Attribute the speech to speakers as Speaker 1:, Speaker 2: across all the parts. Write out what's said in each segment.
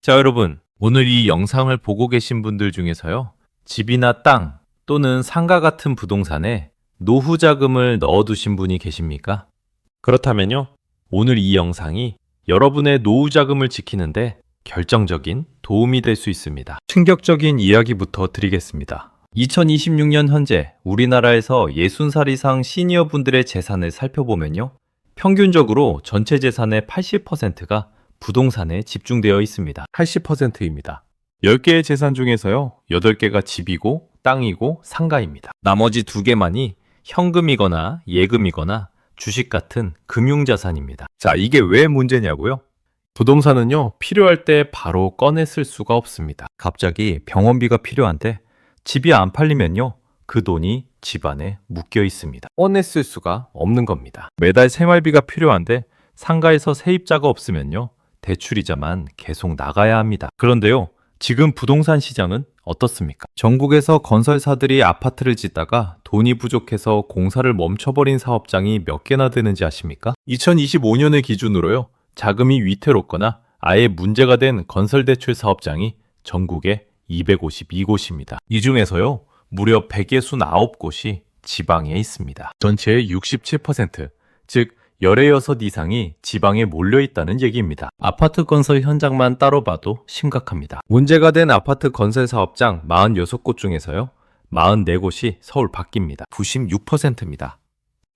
Speaker 1: 자, 여러분, 오늘 이 영상을 보고 계신 분들 중에서요, 집이나 땅 또는 상가 같은 부동산에 노후 자금을 넣어두신 분이 계십니까? 그렇다면요, 오늘 이 영상이 여러분의 노후 자금을 지키는데 결정적인 도움이 될 수 있습니다. 충격적인 이야기부터 드리겠습니다. 2026년 현재 우리나라에서 60살 이상 시니어 분들의 재산을 살펴보면요, 평균적으로 전체 재산의 80%가 부동산에 집중되어 있습니다. 80%입니다. 10개의 재산 중에서요, 8개가 집이고 땅이고 상가입니다. 나머지 2개만이 현금이거나 예금이거나 주식 같은 금융자산입니다. 자, 이게 왜 문제냐고요? 부동산은요, 필요할 때 바로 꺼내 쓸 수가 없습니다. 갑자기 병원비가 필요한데 집이 안 팔리면요, 그 돈이 집안에 묶여 있습니다. 꺼내 쓸 수가 없는 겁니다. 매달 생활비가 필요한데 상가에서 세입자가 없으면요, 대출이자만 계속 나가야 합니다. 그런데요, 지금 부동산 시장은 어떻습니까? 전국에서 건설사들이 아파트를 짓다가 돈이 부족해서 공사를 멈춰버린 사업장이 몇 개나 되는지 아십니까? 2025년을 기준으로요, 자금이 위태롭거나 아예 문제가 된 건설대출 사업장이 전국에 252곳입니다. 이 중에서요, 무려 169곳이 지방에 있습니다. 전체의 67%, 즉 16 이상이 지방에 몰려있다는 얘기입니다. 아파트 건설 현장만 따로 봐도 심각합니다. 문제가 된 아파트 건설 사업장 46곳 중에서요, 44곳이 서울 밖입니다. 96%입니다.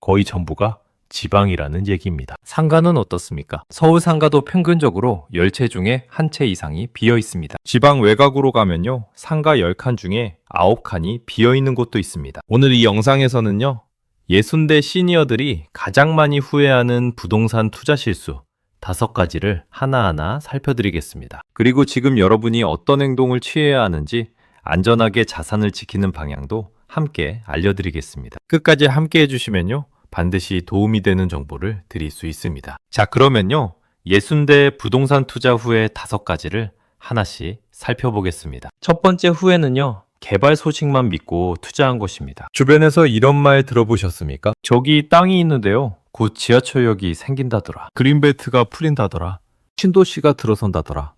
Speaker 1: 거의 전부가 지방이라는 얘기입니다. 상가는 어떻습니까? 서울 상가도 평균적으로 10채 중에 1채 이상이 비어 있습니다. 지방 외곽으로 가면요, 상가 10칸 중에 9칸이 비어 있는 곳도 있습니다. 오늘 이 영상에서는요, 60대 시니어들이 가장 많이 후회하는 부동산 투자 실수 5가지를 하나하나 살펴드리겠습니다. 그리고 지금 여러분이 어떤 행동을 취해야 하는지 안전하게 자산을 지키는 방향도 함께 알려드리겠습니다. 끝까지 함께 해주시면요, 반드시 도움이 되는 정보를 드릴 수 있습니다. 자, 그러면요, 60대 부동산 투자 후회 5가지를 하나씩 살펴보겠습니다. 첫 번째 후회는요, 개발 소식만 믿고 투자한 것입니다. 주변에서 이런 말 들어보셨습니까? 저기 땅이 있는데요, 곧 지하철역이 생긴다더라. 그린벨트가 풀린다더라. 신도시가 들어선다더라.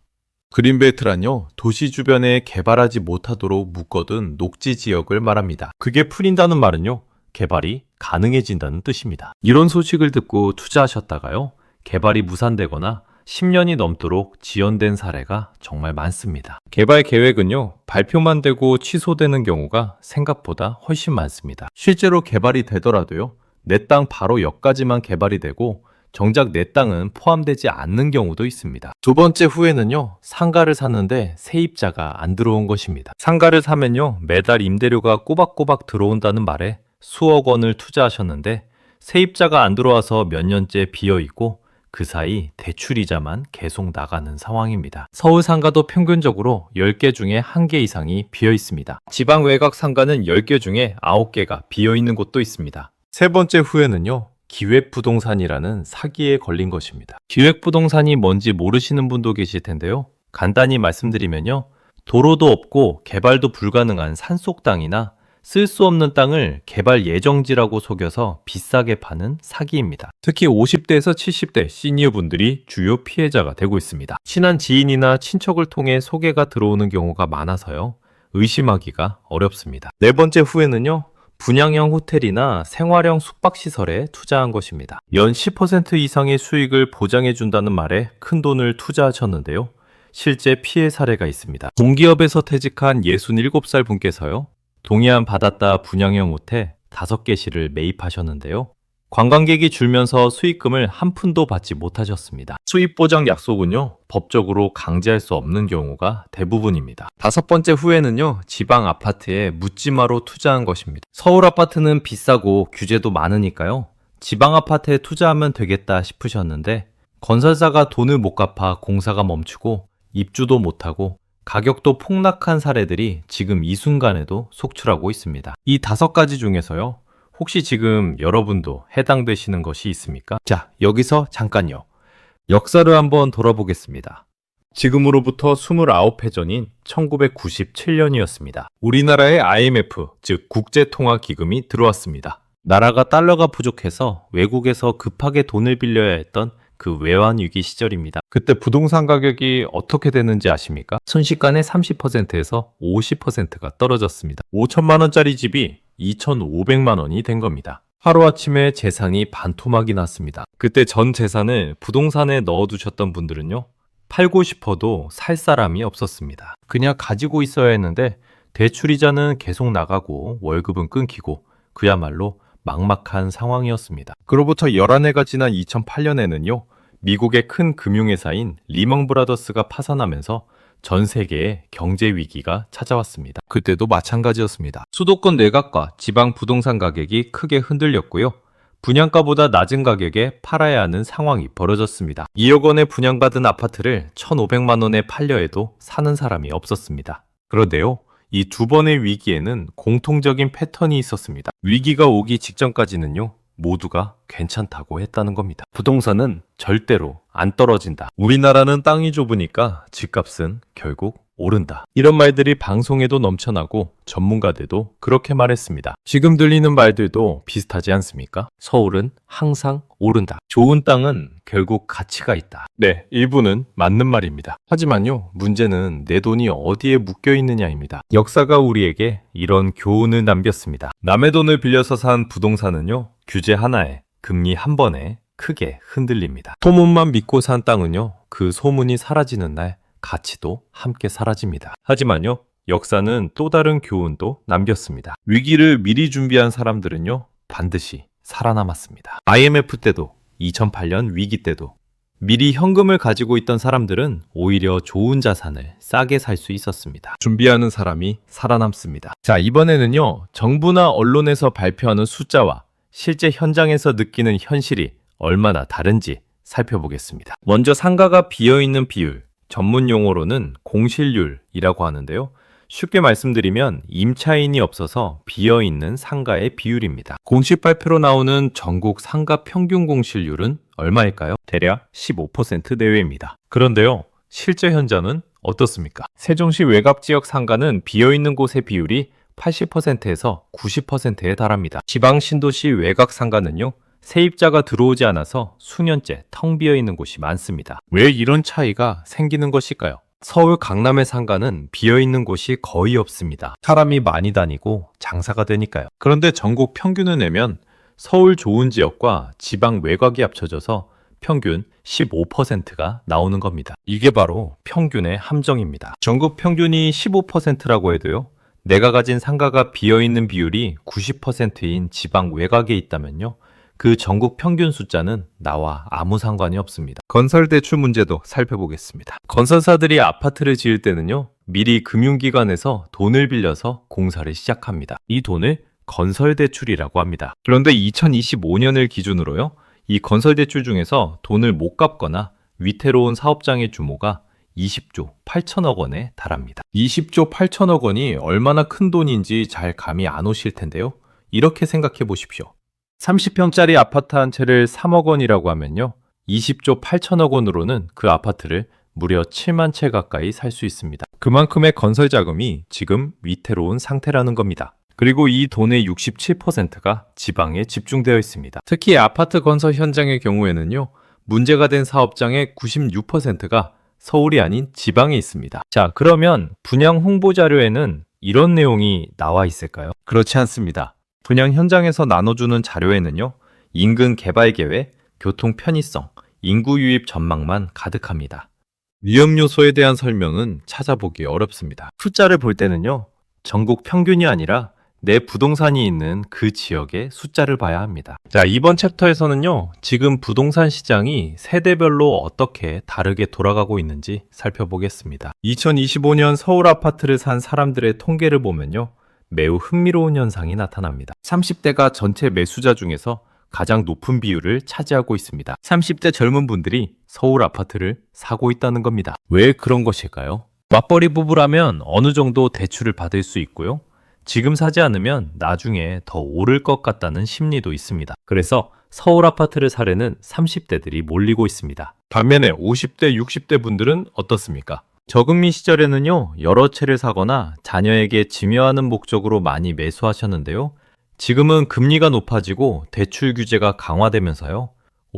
Speaker 1: 그린벨트란요, 도시 주변에 개발하지 못하도록 묶어둔 녹지 지역을 말합니다. 그게 풀린다는 말은요, 개발이 가능해진다는 뜻입니다. 이런 소식을 듣고 투자하셨다가요, 개발이 무산되거나 10년이 넘도록 지연된 사례가 정말 많습니다. 개발 계획은요, 발표만 되고 취소되는 경우가 생각보다 훨씬 많습니다. 실제로 개발이 되더라도요, 내 땅 바로 옆까지만 개발이 되고 정작 내 땅은 포함되지 않는 경우도 있습니다. 두 번째 후회는요, 상가를 샀는데 세입자가 안 들어온 것입니다. 상가를 사면요, 매달 임대료가 꼬박꼬박 들어온다는 말에 수억 원을 투자하셨는데 세입자가 안 들어와서 몇 년째 비어있고 그 사이 대출이자만 계속 나가는 상황입니다. 서울 상가도 평균적으로 10개 중에 1개 이상이 비어 있습니다. 지방 외곽 상가는 10개 중에 9개가 비어 있는 곳도 있습니다. 세 번째 후회는요, 기획부동산이라는 사기에 걸린 것입니다. 기획부동산이 뭔지 모르시는 분도 계실 텐데요. 간단히 말씀드리면요, 도로도 없고 개발도 불가능한 산속 땅이나 쓸 수 없는 땅을 개발 예정지라고 속여서 비싸게 파는 사기입니다. 특히 50대에서 70대 시니어 분들이 주요 피해자가 되고 있습니다. 친한 지인이나 친척을 통해 소개가 들어오는 경우가 많아서요, 의심하기가 어렵습니다. 네 번째 후회는요, 분양형 호텔이나 생활형 숙박시설에 투자한 것입니다. 연 10% 이상의 수익을 보장해준다는 말에 큰 돈을 투자하셨는데요, 실제 피해 사례가 있습니다. 공기업에서 퇴직한 67살 분께서요, 동해안 바닷가 분양형 호텔 5개실을 매입하셨는데요, 관광객이 줄면서 수익금을 한 푼도 받지 못하셨습니다. 수입 보장 약속은요, 법적으로 강제할 수 없는 경우가 대부분입니다. 5번째 후회는요, 지방 아파트에 묻지마로 투자한 것입니다. 서울 아파트는 비싸고 규제도 많으니까요, 지방 아파트에 투자하면 되겠다 싶으셨는데 건설사가 돈을 못 갚아 공사가 멈추고 입주도 못하고 가격도 폭락한 사례들이 지금 이 순간에도 속출하고 있습니다. 이 5가지 중에서요, 혹시 지금 여러분도 해당되시는 것이 있습니까? 자, 여기서 잠깐요. 역사를 한번 돌아보겠습니다. 지금으로부터 29회 전인 1997년이었습니다. 우리나라에 IMF, 즉 국제통화기금이 들어왔습니다. 나라가 달러가 부족해서 외국에서 급하게 돈을 빌려야 했던 그 외환위기 시절입니다. 그때 부동산 가격이 어떻게 되는지 아십니까? 순식간에 30%에서 50%가 떨어졌습니다. 5천만 원짜리 집이 2,500만 원이 된 겁니다. 하루아침에 재산이 반토막이 났습니다. 그때 전 재산을 부동산에 넣어두셨던 분들은요, 팔고 싶어도 살 사람이 없었습니다. 그냥 가지고 있어야 했는데 대출이자는 계속 나가고 월급은 끊기고 그야말로 막막한 상황이었습니다. 그로부터 11해가 지난 2008년에는요, 미국의 큰 금융회사인 리먼 브라더스가 파산하면서 전 세계에 경제 위기가 찾아왔습니다. 그때도 마찬가지였습니다. 수도권 내각과 지방 부동산 가격이 크게 흔들렸고요. 분양가보다 낮은 가격에 팔아야 하는 상황이 벌어졌습니다. 2억 원에 분양받은 아파트를 1,500만 원에 팔려 해도 사는 사람이 없었습니다. 그런데요, 이 두 번의 위기에는 공통적인 패턴이 있었습니다. 위기가 오기 직전까지는요, 모두가 괜찮다고 했다는 겁니다. 부동산은 절대로 안 떨어진다. 우리나라는 땅이 좁으니까 집값은 결국 오른다. 이런 말들이 방송에도 넘쳐나고 전문가들도 그렇게 말했습니다. 지금 들리는 말들도 비슷하지 않습니까? 서울은 항상 오른다. 좋은 땅은 결국 가치가 있다. 네, 일부는 맞는 말입니다. 하지만요, 문제는 내 돈이 어디에 묶여 있느냐입니다. 역사가 우리에게 이런 교훈을 남겼습니다. 남의 돈을 빌려서 산 부동산은요, 규제 하나에, 금리 한 번에 크게 흔들립니다. 소문만 믿고 산 땅은요, 그 소문이 사라지는 날 가치도 함께 사라집니다. 하지만요, 역사는 또 다른 교훈도 남겼습니다. 위기를 미리 준비한 사람들은요, 반드시 살아남았습니다. IMF 때도 2008년 위기 때도 미리 현금을 가지고 있던 사람들은 오히려 좋은 자산을 싸게 살 수 있었습니다. 준비하는 사람이 살아남습니다. 자, 이번에는요, 정부나 언론에서 발표하는 숫자와 실제 현장에서 느끼는 현실이 얼마나 다른지 살펴보겠습니다. 먼저 상가가 비어있는 비율, 전문 용어로는 공실률이라고 하는데요. 쉽게 말씀드리면 임차인이 없어서 비어있는 상가의 비율입니다. 공식 발표로 나오는 전국 상가 평균 공실률은 얼마일까요? 대략 15% 내외입니다. 그런데요, 실제 현장은 어떻습니까? 세종시 외곽지역 상가는 비어있는 곳의 비율이 80%에서 90%에 달합니다. 지방 신도시 외곽 상가는요, 세입자가 들어오지 않아서 수년째 텅 비어 있는 곳이 많습니다. 왜 이런 차이가 생기는 것일까요? 서울 강남의 상가는 비어 있는 곳이 거의 없습니다. 사람이 많이 다니고 장사가 되니까요. 그런데 전국 평균을 내면 서울 좋은 지역과 지방 외곽이 합쳐져서 평균 15%가 나오는 겁니다. 이게 바로 평균의 함정입니다. 전국 평균이 15%라고 해도요, 내가 가진 상가가 비어 있는 비율이 90%인 지방 외곽에 있다면요, 그 전국 평균 숫자는 나와 아무 상관이 없습니다. 건설 대출 문제도 살펴보겠습니다. 건설사들이 아파트를 지을 때는요, 미리 금융기관에서 돈을 빌려서 공사를 시작합니다. 이 돈을 건설 대출이라고 합니다. 그런데 2025년을 기준으로요, 이 건설 대출 중에서 돈을 못 갚거나 위태로운 사업장의 규모가 20조 8천억 원에 달합니다. 20조 8천억 원이 얼마나 큰 돈인지 잘 감이 안 오실 텐데요. 이렇게 생각해 보십시오. 30평짜리 아파트 한 채를 3억 원이라고 하면요, 20조 8천억 원으로는 그 아파트를 무려 7만 채 가까이 살 수 있습니다. 그만큼의 건설 자금이 지금 위태로운 상태라는 겁니다. 그리고 이 돈의 67%가 지방에 집중되어 있습니다. 특히 아파트 건설 현장의 경우에는요, 문제가 된 사업장의 96%가 서울이 아닌 지방에 있습니다. 자, 그러면 분양 홍보 자료에는 이런 내용이 나와 있을까요? 그렇지 않습니다. 분양 현장에서 나눠주는 자료에는요, 인근 개발 계획, 교통 편의성, 인구 유입 전망만 가득합니다. 위험 요소에 대한 설명은 찾아보기 어렵습니다. 숫자를 볼 때는요, 전국 평균이 아니라 내 부동산이 있는 그 지역의 숫자를 봐야 합니다. 자, 이번 챕터에서는요, 지금 부동산 시장이 세대별로 어떻게 다르게 돌아가고 있는지 살펴보겠습니다. 2025년 서울 아파트를 산 사람들의 통계를 보면요, 매우 흥미로운 현상이 나타납니다. 30대가 전체 매수자 중에서 가장 높은 비율을 차지하고 있습니다. 30대 젊은 분들이 서울 아파트를 사고 있다는 겁니다. 왜 그런 것일까요? 맞벌이 부부라면 어느 정도 대출을 받을 수 있고요. 지금 사지 않으면 나중에 더 오를 것 같다는 심리도 있습니다. 그래서 서울 아파트를 사려는 30대들이 몰리고 있습니다. 반면에 50대, 60대 분들은 어떻습니까? 저금리 시절에는요, 여러 채를 사거나 자녀에게 증여하는 목적으로 많이 매수하셨는데요. 지금은 금리가 높아지고 대출 규제가 강화되면서요,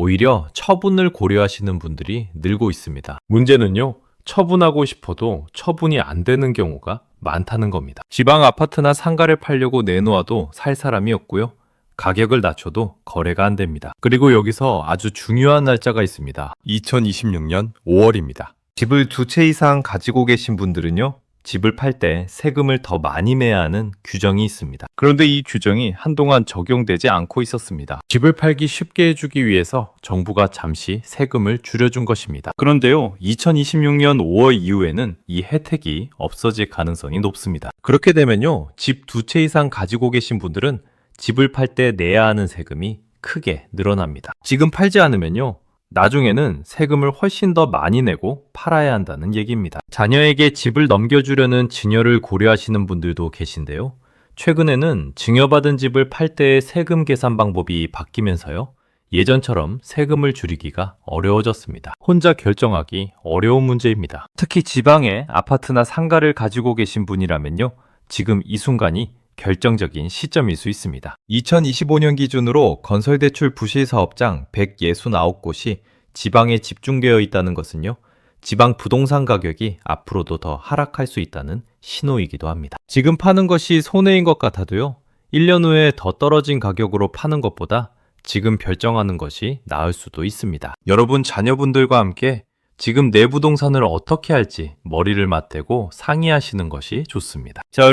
Speaker 1: 오히려 처분을 고려하시는 분들이 늘고 있습니다. 문제는요, 처분하고 싶어도 처분이 안 되는 경우가 많다는 겁니다. 지방 아파트나 상가를 팔려고 내놓아도 살 사람이 없고요. 가격을 낮춰도 거래가 안 됩니다. 그리고 여기서 아주 중요한 날짜가 있습니다. 2026년 5월입니다. 집을 2채 이상 가지고 계신 분들은요, 집을 팔 때 세금을 더 많이 내야 하는 규정이 있습니다. 그런데 이 규정이 한동안 적용되지 않고 있었습니다. 집을 팔기 쉽게 해주기 위해서 정부가 잠시 세금을 줄여준 것입니다. 그런데요, 2026년 5월 이후에는 이 혜택이 없어질 가능성이 높습니다. 그렇게 되면요, 집 2채 이상 가지고 계신 분들은 집을 팔 때 내야 하는 세금이 크게 늘어납니다. 지금 팔지 않으면요, 나중에는 세금을 훨씬 더 많이 내고 팔아야 한다는 얘기입니다. 자녀에게 집을 넘겨주려는 증여를 고려하시는 분들도 계신데요. 최근에는 증여받은 집을 팔 때의 세금 계산 방법이 바뀌면서요, 예전처럼 세금을 줄이기가 어려워졌습니다. 혼자 결정하기 어려운 문제입니다. 특히 지방에 아파트나 상가를 가지고 계신 분이라면요, 지금 이 순간이 결정적인 시점일 수 있습니다. 2025년 기준으로 건설대출 부실사업장 169곳이 지방에 집중되어 있다는 것은요, 지방 부동산 가격이 앞으로도 더 하락할 수 있다는 신호이기도 합니다. 지금 파는 것이 손해인 것 같아도요, 1년 후에 더 떨어진 가격으로 파는 것보다 지금 결정하는 것이 나을 수도 있습니다. 여러분 자녀분들과 함께 지금 내 부동산을 어떻게 할지 머리를 맞대고 상의하시는 것이 좋습니다. 자,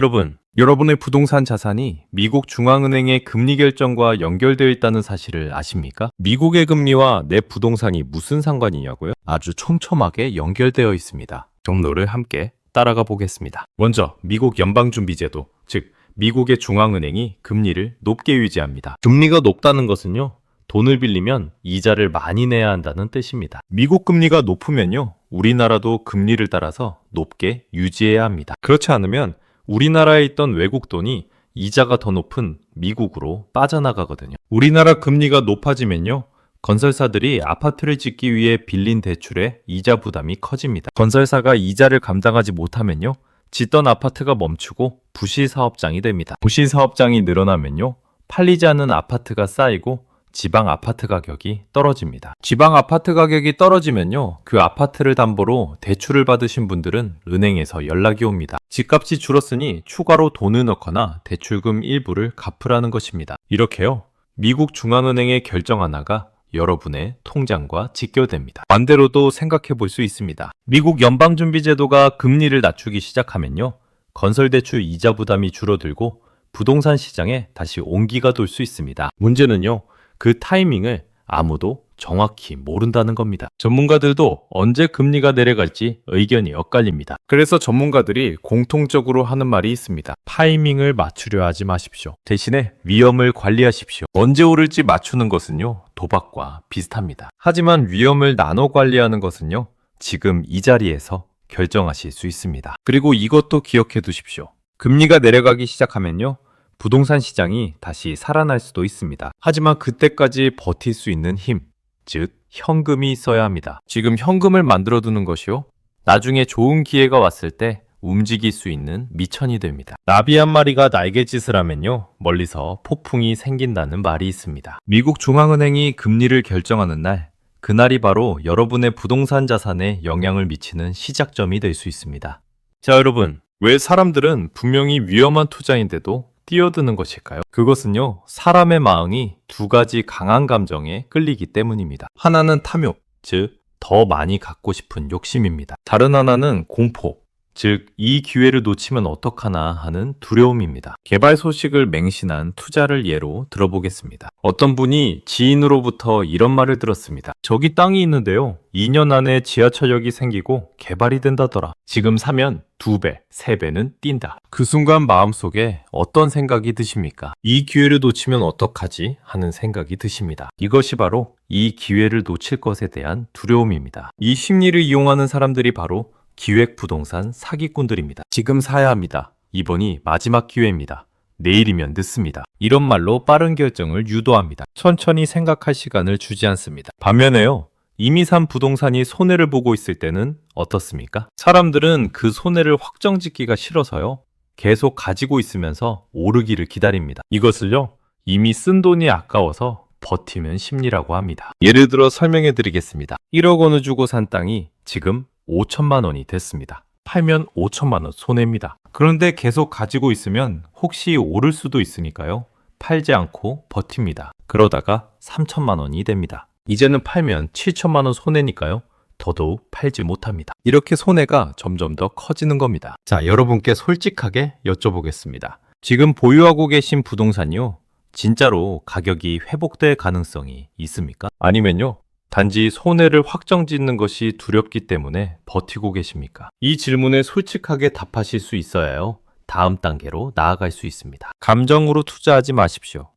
Speaker 1: 여러분의 부동산 자산이 미국 중앙은행의 금리 결정과 연결되어 있다는 사실을 아십니까? 미국의 금리와 내 부동산이 무슨 상관이냐고요? 아주 촘촘하게 연결되어 있습니다. 경로를 함께 따라가 보겠습니다. 먼저 미국 연방준비제도, 즉 미국의 중앙은행이 금리를 높게 유지합니다. 금리가 높다는 것은요, 돈을 빌리면 이자를 많이 내야 한다는 뜻입니다. 미국 금리가 높으면요, 우리나라도 금리를 따라서 높게 유지해야 합니다. 그렇지 않으면 우리나라에 있던 외국 돈이 이자가 더 높은 미국으로 빠져나가거든요. 우리나라 금리가 높아지면요, 건설사들이 아파트를 짓기 위해 빌린 대출의 이자 부담이 커집니다. 건설사가 이자를 감당하지 못하면요, 짓던 아파트가 멈추고 부실사업장이 됩니다. 부실사업장이 늘어나면요, 팔리지 않는 아파트가 쌓이고 지방 아파트 가격이 떨어집니다. 지방 아파트 가격이 떨어지면요, 그 아파트를 담보로 대출을 받으신 분들은 은행에서 연락이 옵니다. 집값이 줄었으니 추가로 돈을 넣거나 대출금 일부를 갚으라는 것입니다. 이렇게요, 미국 중앙은행의 결정 하나가 여러분의 통장과 직결됩니다. 반대로도 생각해 볼 수 있습니다. 미국 연방준비제도가 금리를 낮추기 시작하면요, 건설대출 이자 부담이 줄어들고 부동산 시장에 다시 온기가 돌 수 있습니다. 문제는요, 그 타이밍을 아무도 정확히 모른다는 겁니다. 전문가들도 언제 금리가 내려갈지 의견이 엇갈립니다. 그래서 전문가들이 공통적으로 하는 말이 있습니다. 타이밍을 맞추려 하지 마십시오. 대신에 위험을 관리하십시오. 언제 오를지 맞추는 것은요, 도박과 비슷합니다. 하지만 위험을 나눠 관리하는 것은요, 지금 이 자리에서 결정하실 수 있습니다. 그리고 이것도 기억해 두십시오. 금리가 내려가기 시작하면요, 부동산 시장이 다시 살아날 수도 있습니다. 하지만 그때까지 버틸 수 있는 힘, 즉 현금이 있어야 합니다. 지금 현금을 만들어 두는 것이요, 나중에 좋은 기회가 왔을 때 움직일 수 있는 미천이 됩니다. 나비 한 마리가 날갯짓을 하면요, 멀리서 폭풍이 생긴다는 말이 있습니다. 미국 중앙은행이 금리를 결정하는 날, 그날이 바로 여러분의 부동산 자산에 영향을 미치는 시작점이 될 수 있습니다. 자, 여러분, 왜 사람들은 분명히 위험한 투자인데도 뛰어드는 것일까요? 그것은요, 사람의 마음이 두 가지 강한 감정에 끌리기 때문입니다. 하나는 탐욕, 즉 더 많이 갖고 싶은 욕심입니다. 다른 하나는 공포, 즉 이 기회를 놓치면 어떡하나 하는 두려움입니다. 개발 소식을 맹신한 투자를 예로 들어보겠습니다. 어떤 분이 지인으로부터 이런 말을 들었습니다. 저기 땅이 있는데요, 2년 안에 지하철역이 생기고 개발이 된다더라. 지금 사면 2배, 3배는 뛴다. 그 순간 마음속에 어떤 생각이 드십니까? 이 기회를 놓치면 어떡하지? 하는 생각이 드십니다. 이것이 바로 이 기회를 놓칠 것에 대한 두려움입니다. 이 심리를 이용하는 사람들이 바로 기획부동산 사기꾼들입니다. 지금 사야 합니다. 이번이 마지막 기회입니다. 내일이면 늦습니다. 이런 말로 빠른 결정을 유도합니다. 천천히 생각할 시간을 주지 않습니다. 반면에요, 이미 산 부동산이 손해를 보고 있을 때는 어떻습니까? 사람들은 그 손해를 확정짓기가 싫어서요, 계속 가지고 있으면서 오르기를 기다립니다. 이것을요, 이미 쓴 돈이 아까워서 버티는 심리라고 합니다. 예를 들어 설명해 드리겠습니다. 1억 원을 주고 산 땅이 지금 5천만 원이 됐습니다. 팔면 5천만 원 손해입니다. 그런데 계속 가지고 있으면 혹시 오를 수도 있으니까요. 팔지 않고 버팁니다. 그러다가 3천만 원이 됩니다. 이제는 팔면 7천만 원 손해니까요. 더더욱 팔지 못합니다. 이렇게 손해가 점점 더 커지는 겁니다. 자, 여러분께 솔직하게 여쭤보겠습니다. 지금 보유하고 계신 부동산이요. 진짜로 가격이 회복될 가능성이 있습니까? 아니면요. 단지 손해를 확정짓는 것이 두렵기 때문에 버티고 계십니까? 이 질문에 솔직하게 답하실 수 있어야요. 다음 단계로 나아갈 수 있습니다. 감정으로 투자하지 마십시오.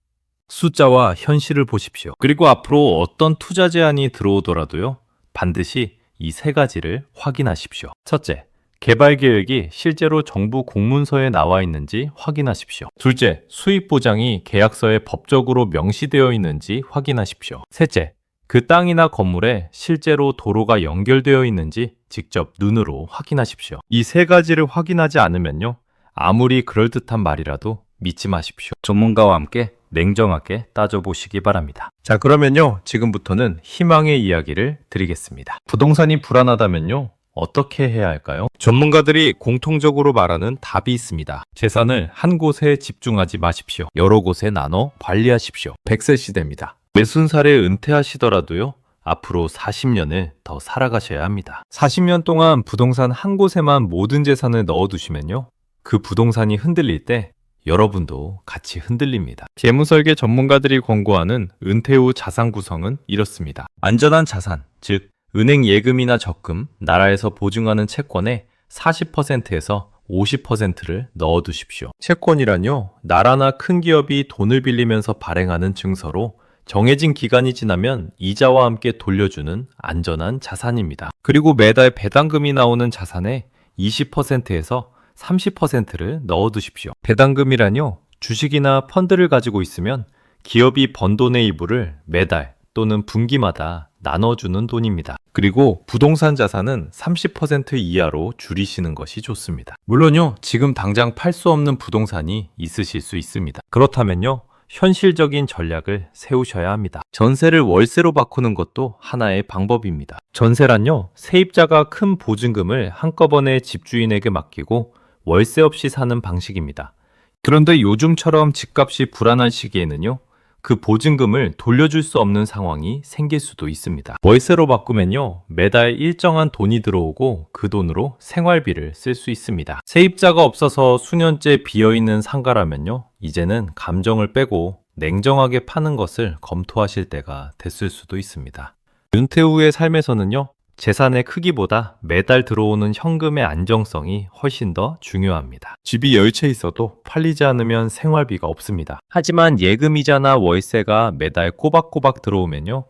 Speaker 1: 숫자와 현실을 보십시오. 그리고 앞으로 어떤 투자 제안이 들어오더라도요. 반드시 이 세 가지를 확인하십시오. 첫째, 개발 계획이 실제로 정부 공문서에 나와 있는지 확인하십시오. 둘째, 수익 보장이 계약서에 법적으로 명시되어 있는지 확인하십시오. 셋째, 그 땅이나 건물에 실제로 도로가 연결되어 있는지 직접 눈으로 확인하십시오. 이 세 가지를 확인하지 않으면요. 아무리 그럴듯한 말이라도 믿지 마십시오. 전문가와 함께 냉정하게 따져보시기 바랍니다. 자, 그러면요. 지금부터는 희망의 이야기를 드리겠습니다. 부동산이 불안하다면요. 어떻게 해야 할까요? 전문가들이 공통적으로 말하는 답이 있습니다. 재산을 한 곳에 집중하지 마십시오. 여러 곳에 나눠 관리하십시오. 100세 시대입니다. 60살에 은퇴하시더라도요. 앞으로 40년을 더 살아가셔야 합니다. 40년 동안 부동산 한 곳에만 모든 재산을 넣어두시면요. 그 부동산이 흔들릴 때 여러분도 같이 흔들립니다. 재무설계 전문가들이 권고하는 은퇴 후 자산 구성은 이렇습니다. 안전한 자산, 즉 은행 예금이나 적금, 나라에서 보증하는 채권의 40%에서 50%를 넣어두십시오. 채권이란요, 나라나 큰 기업이 돈을 빌리면서 발행하는 증서로 정해진 기간이 지나면 이자와 함께 돌려주는 안전한 자산입니다. 그리고 매달 배당금이 나오는 자산의 20%에서 30%를 넣어두십시오. 배당금이란요, 주식이나 펀드를 가지고 있으면 기업이 번 돈의 일부를 매달 또는 분기마다 나눠주는 돈입니다. 그리고 부동산 자산은 30% 이하로 줄이시는 것이 좋습니다. 물론요, 지금 당장 팔 수 없는 부동산이 있으실 수 있습니다. 그렇다면요, 현실적인 전략을 세우셔야 합니다. 전세를 월세로 바꾸는 것도 하나의 방법입니다. 전세란요, 세입자가 큰 보증금을 한꺼번에 집주인에게 맡기고 월세 없이 사는 방식입니다. 그런데 요즘처럼 집값이 불안한 시기에는요, 그 보증금을 돌려줄 수 없는 상황이 생길 수도 있습니다. 월세로 바꾸면요, 매달 일정한 돈이 들어오고 그 돈으로 생활비를 쓸 수 있습니다. 세입자가 없어서 수년째 비어있는 상가라면요, 이제는 감정을 빼고 냉정하게 파는 것을 검토하실 때가 됐을 수도 있습니다. 은퇴 후의 삶에서는요, 재산의 크기보다 매달 들어오는 현금의 안정성이 훨씬 더 중요합니다. 집이 열 채 있어도 팔리지 않으면 생활비가 없습니다. 하지만 예금이자나 월세가 매달 꼬박꼬박 들어오면요,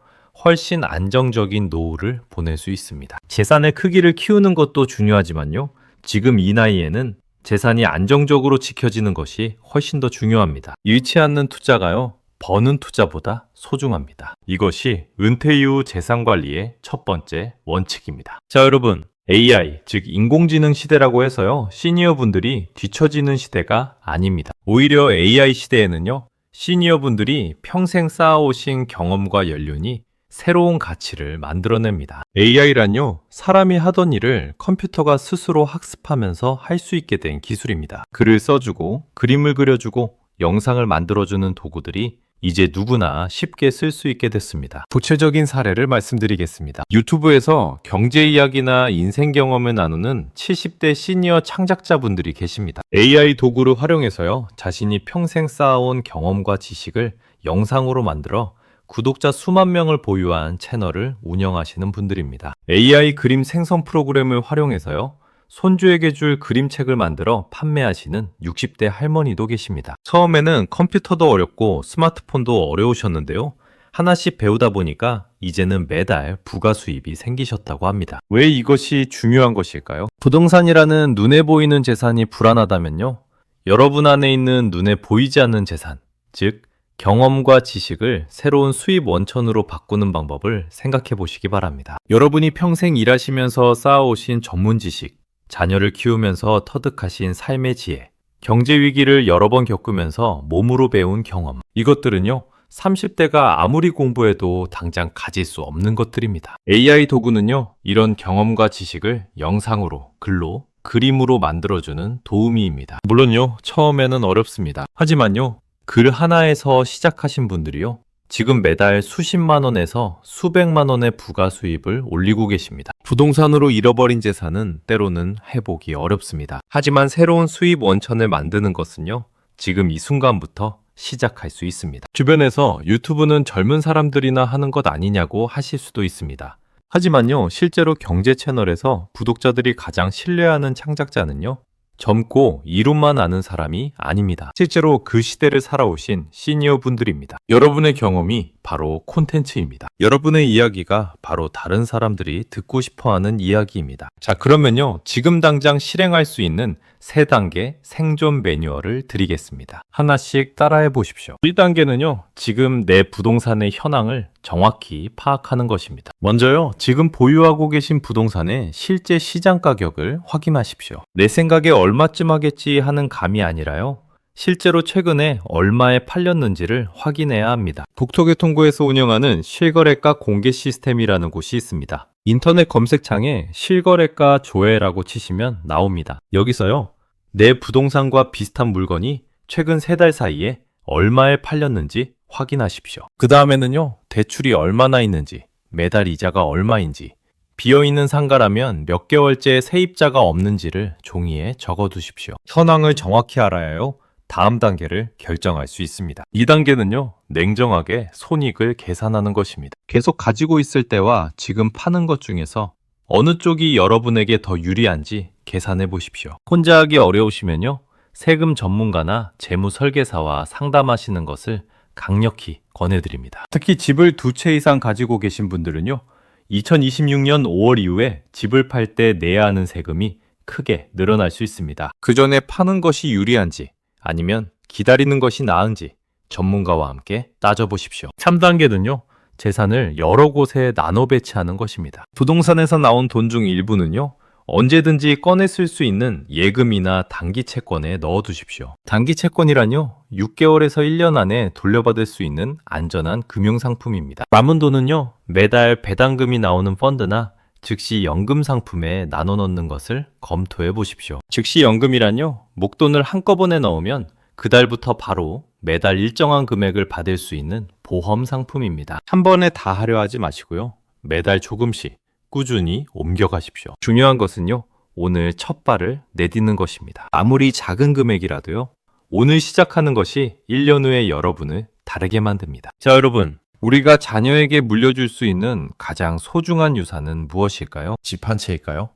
Speaker 1: 훨씬 안정적인 노후를 보낼 수 있습니다. 재산의 크기를 키우는 것도 중요하지만요, 지금 이 나이에는 재산이 안정적으로 지켜지는 것이 훨씬 더 중요합니다. 잃지 않는 투자가요, 버는 투자보다 소중합니다. 이것이 은퇴 이후 재산 관리의 첫 번째 원칙입니다. 자, 여러분, AI, 즉 인공지능 시대라고 해서요, 시니어 분들이 뒤처지는 시대가 아닙니다. 오히려 AI 시대에는요, 시니어 분들이 평생 쌓아오신 경험과 연륜이 새로운 가치를 만들어냅니다. AI란요, 사람이 하던 일을 컴퓨터가 스스로 학습하면서 할 수 있게 된 기술입니다. 글을 써주고, 그림을 그려주고, 영상을 만들어주는 도구들이 이제 누구나 쉽게 쓸 수 있게 됐습니다. 구체적인 사례를 말씀드리겠습니다. 유튜브에서 경제 이야기나 인생 경험을 나누는 70대 시니어 창작자분들이 계십니다. AI 도구를 활용해서요, 자신이 평생 쌓아온 경험과 지식을 영상으로 만들어 구독자 수만 명을 보유한 채널을 운영하시는 분들입니다. AI 그림 생성 프로그램을 활용해서요, 손주에게 줄 그림책을 만들어 판매하시는 60대 할머니도 계십니다. 처음에는 컴퓨터도 어렵고 스마트폰도 어려우셨는데요. 하나씩 배우다 보니까 이제는 매달 부가 수입이 생기셨다고 합니다. 왜 이것이 중요한 것일까요? 부동산이라는 눈에 보이는 재산이 불안하다면요, 여러분 안에 있는 눈에 보이지 않는 재산, 즉 경험과 지식을 새로운 수입 원천으로 바꾸는 방법을 생각해 보시기 바랍니다. 여러분이 평생 일하시면서 쌓아오신 전문 지식, 자녀를 키우면서 터득하신 삶의 지혜, 경제 위기를 여러 번 겪으면서 몸으로 배운 경험, 이것들은요, 30대가 아무리 공부해도 당장 가질 수 없는 것들입니다. AI 도구는요, 이런 경험과 지식을 영상으로, 글로, 그림으로 만들어주는 도우미입니다. 물론요, 처음에는 어렵습니다. 하지만요, 글 하나에서 시작하신 분들이요, 지금 매달 수십만 원에서 수백만 원의 부가 수입을 올리고 계십니다. 부동산으로 잃어버린 재산은 때로는 회복이 어렵습니다. 하지만 새로운 수입 원천을 만드는 것은요, 지금 이 순간부터 시작할 수 있습니다. 주변에서 유튜브는 젊은 사람들이나 하는 것 아니냐고 하실 수도 있습니다. 하지만요, 실제로 경제 채널에서 구독자들이 가장 신뢰하는 창작자는요, 젊고 이론만 아는 사람이 아닙니다. 실제로 그 시대를 살아오신 시니어 분들입니다. 여러분의 경험이 바로 콘텐츠입니다. 여러분의 이야기가 바로 다른 사람들이 듣고 싶어하는 이야기입니다. 자, 그러면요, 지금 당장 실행할 수 있는 3단계 생존 매뉴얼을 드리겠습니다. 하나씩 따라해 보십시오. 1단계는요, 지금 내 부동산의 현황을 정확히 파악하는 것입니다. 먼저요, 지금 보유하고 계신 부동산의 실제 시장 가격을 확인하십시오. 내 생각에 얼마쯤 하겠지 하는 감이 아니라요, 실제로 최근에 얼마에 팔렸는지를 확인해야 합니다. 국토교통부에서 운영하는 실거래가 공개 시스템이라는 곳이 있습니다. 인터넷 검색창에 실거래가 조회라고 치시면 나옵니다. 여기서요, 내 부동산과 비슷한 물건이 최근 3달 사이에 얼마에 팔렸는지 확인하십시오. 그 다음에는요, 대출이 얼마나 있는지, 매달 이자가 얼마인지, 비어있는 상가라면 몇 개월째 세입자가 없는지를 종이에 적어두십시오. 현황을 정확히 알아야요, 다음 단계를 결정할 수 있습니다. 2단계는요, 냉정하게 손익을 계산하는 것입니다. 계속 가지고 있을 때와 지금 파는 것 중에서 어느 쪽이 여러분에게 더 유리한지 계산해 보십시오. 혼자 하기 어려우시면요, 세금 전문가나 재무 설계사와 상담하시는 것을 강력히 권해드립니다. 특히 집을 2채 이상 가지고 계신 분들은요, 2026년 5월 이후에 집을 팔 때 내야 하는 세금이 크게 늘어날 수 있습니다. 그 전에 파는 것이 유리한지 아니면 기다리는 것이 나은지 전문가와 함께 따져보십시오. 3단계는요, 재산을 여러 곳에 나눠 배치하는 것입니다. 부동산에서 나온 돈 중 일부는요, 언제든지 꺼내 쓸 수 있는 예금이나 단기 채권에 넣어두십시오. 단기 채권이란요, 6개월에서 1년 안에 돌려받을 수 있는 안전한 금융상품입니다. 남은 돈은요, 매달 배당금이 나오는 펀드나 즉시 연금 상품에 나눠 넣는 것을 검토해 보십시오. 즉시 연금이란요, 목돈을 한꺼번에 넣으면 그달부터 바로 매달 일정한 금액을 받을 수 있는 보험 상품입니다. 한 번에 다 하려 하지 마시고요, 매달 조금씩 꾸준히 옮겨가십시오. 중요한 것은요, 오늘 첫 발을 내딛는 것입니다. 아무리 작은 금액이라도요, 오늘 시작하는 것이 1년 후에 여러분을 다르게 만듭니다. 자, 여러분, 우리가 자녀에게 물려줄 수 있는 가장 소중한 유산은 무엇일까요? 집 한 채일까요?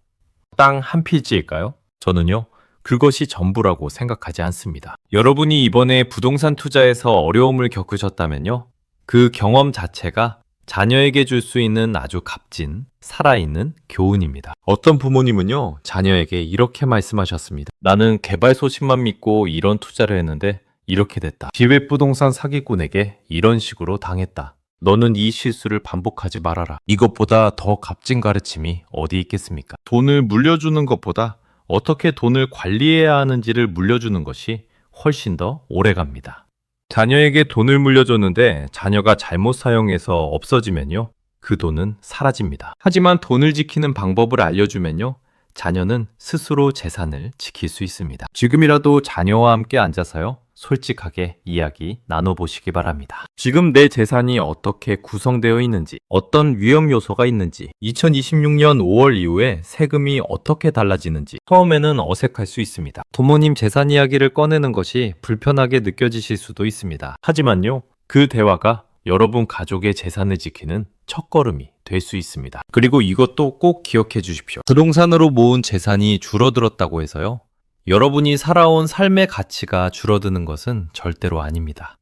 Speaker 1: 땅 한 필지일까요? 저는요, 그것이 전부라고 생각하지 않습니다. 여러분이 이번에 부동산 투자에서 어려움을 겪으셨다면요, 그 경험 자체가 자녀에게 줄 수 있는 아주 값진 살아있는 교훈입니다. 어떤 부모님은요, 자녀에게 이렇게 말씀하셨습니다. 나는 개발 소식만 믿고 이런 투자를 했는데 이렇게 됐다. 기획부동산 사기꾼에게 이런 식으로 당했다. 너는 이 실수를 반복하지 말아라. 이것보다 더 값진 가르침이 어디 있겠습니까? 돈을 물려주는 것보다 어떻게 돈을 관리해야 하는지를 물려주는 것이 훨씬 더 오래갑니다. 자녀에게 돈을 물려줬는데 자녀가 잘못 사용해서 없어지면요, 그 돈은 사라집니다. 하지만 돈을 지키는 방법을 알려주면요, 자녀는 스스로 재산을 지킬 수 있습니다. 지금이라도 자녀와 함께 앉아서요, 솔직하게 이야기 나눠보시기 바랍니다. 지금 내 재산이 어떻게 구성되어 있는지, 어떤 위험 요소가 있는지, 2026년 5월 이후에 세금이 어떻게 달라지는지, 처음에는 어색할 수 있습니다. 부모님 재산 이야기를 꺼내는 것이 불편하게 느껴지실 수도 있습니다. 하지만요, 그 대화가 여러분 가족의 재산을 지키는 첫걸음이 될 수 있습니다. 그리고 이것도 꼭 기억해 주십시오. 부동산으로 모은 재산이 줄어들었다고 해서요, 여러분이 살아온 삶의 가치가 줄어드는 것은 절대로 아닙니다.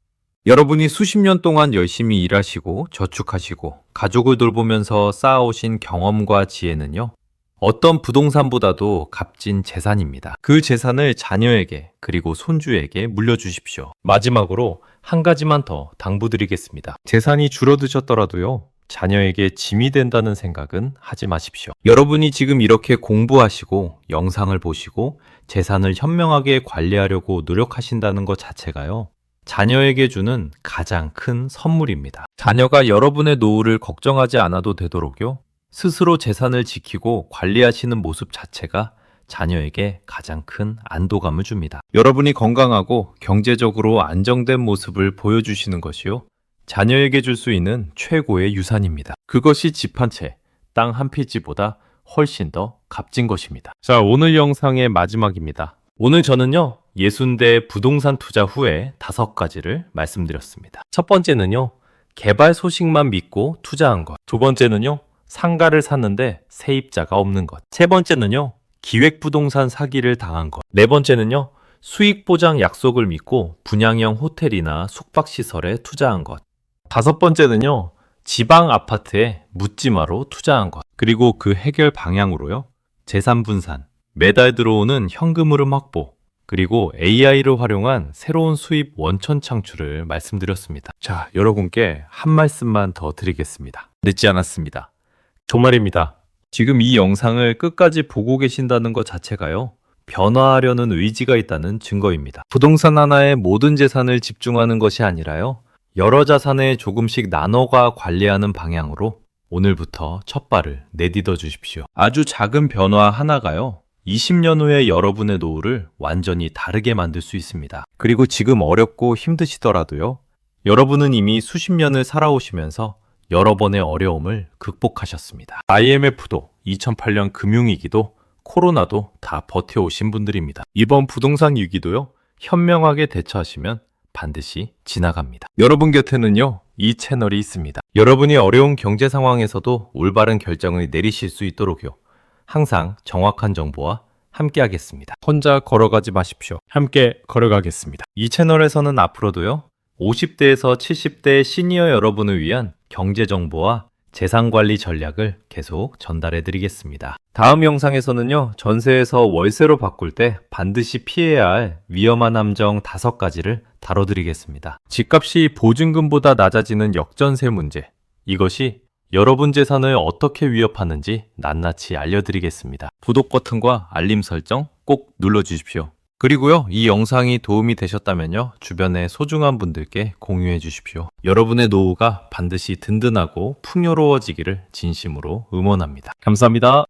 Speaker 1: 여러분이 수십 년 동안 열심히 일하시고 저축하시고 가족을 돌보면서 쌓아오신 경험과 지혜는요, 어떤 부동산보다도 값진 재산입니다. 그 재산을 자녀에게 그리고 손주에게 물려주십시오. 마지막으로 한 가지만 더 당부드리겠습니다. 재산이 줄어드셨더라도요, 자녀에게 짐이 된다는 생각은 하지 마십시오. 여러분이 지금 이렇게 공부하시고 영상을 보시고 재산을 현명하게 관리하려고 노력하신다는 것 자체가요, 자녀에게 주는 가장 큰 선물입니다. 자녀가 여러분의 노후를 걱정하지 않아도 되도록요. 스스로 재산을 지키고 관리하시는 모습 자체가 자녀에게 가장 큰 안도감을 줍니다. 여러분이 건강하고 경제적으로 안정된 모습을 보여주시는 것이요. 자녀에게 줄 수 있는 최고의 유산입니다. 그것이 집 한 채, 땅 한 필지보다 훨씬 더 값진 것입니다. 자, 오늘 영상의 마지막입니다. 오늘 저는요, 60대 부동산 투자 후에 5가지를 말씀드렸습니다. 첫 번째는요, 개발 소식만 믿고 투자한 것. 두 번째는요, 상가를 샀는데 세입자가 없는 것. 세 번째는요, 기획부동산 사기를 당한 것. 네 번째는요, 수익 보장 약속을 믿고 분양형 호텔이나 숙박시설에 투자한 것. 다섯 번째는요, 지방 아파트에 묻지마로 투자한 것. 그리고 그 해결 방향으로요, 재산 분산, 매달 들어오는 현금 흐름 확보, 그리고 AI를 활용한 새로운 수입 원천 창출을 말씀드렸습니다. 자, 여러분께 한 말씀만 더 드리겠습니다. 늦지 않았습니다. 정말입니다. 지금 이 영상을 끝까지 보고 계신다는 것 자체가요, 변화하려는 의지가 있다는 증거입니다. 부동산 하나에 모든 재산을 집중하는 것이 아니라요, 여러 자산에 조금씩 나눠가 관리하는 방향으로 오늘부터 첫 발을 내딛어 주십시오. 아주 작은 변화 하나가요, 20년 후에 여러분의 노후를 완전히 다르게 만들 수 있습니다. 그리고 지금 어렵고 힘드시더라도요, 여러분은 이미 수십 년을 살아오시면서 여러 번의 어려움을 극복하셨습니다. IMF도 2008년 금융위기도 코로나도 다 버텨오신 분들입니다. 이번 부동산 위기도요, 현명하게 대처하시면 반드시 지나갑니다. 여러분 곁에는요, 이 채널이 있습니다. 여러분이 어려운 경제 상황에서도 올바른 결정을 내리실 수 있도록요, 항상 정확한 정보와 함께 하겠습니다. 혼자 걸어가지 마십시오. 함께 걸어가겠습니다. 이 채널에서는 앞으로도요, 50대에서 70대 시니어 여러분을 위한 경제 정보와 재산 관리 전략을 계속 전달해 드리겠습니다. 다음 영상에서는요, 전세에서 월세로 바꿀 때 반드시 피해야 할 위험한 함정 5가지를 다뤄드리겠습니다. 집값이 보증금보다 낮아지는 역전세 문제, 이것이 여러분 재산을 어떻게 위협하는지 낱낱이 알려드리겠습니다. 구독 버튼과 알림 설정 꼭 눌러주십시오. 그리고요, 이 영상이 도움이 되셨다면요, 주변의 소중한 분들께 공유해 주십시오. 여러분의 노후가 반드시 든든하고 풍요로워지기를 진심으로 응원합니다. 감사합니다.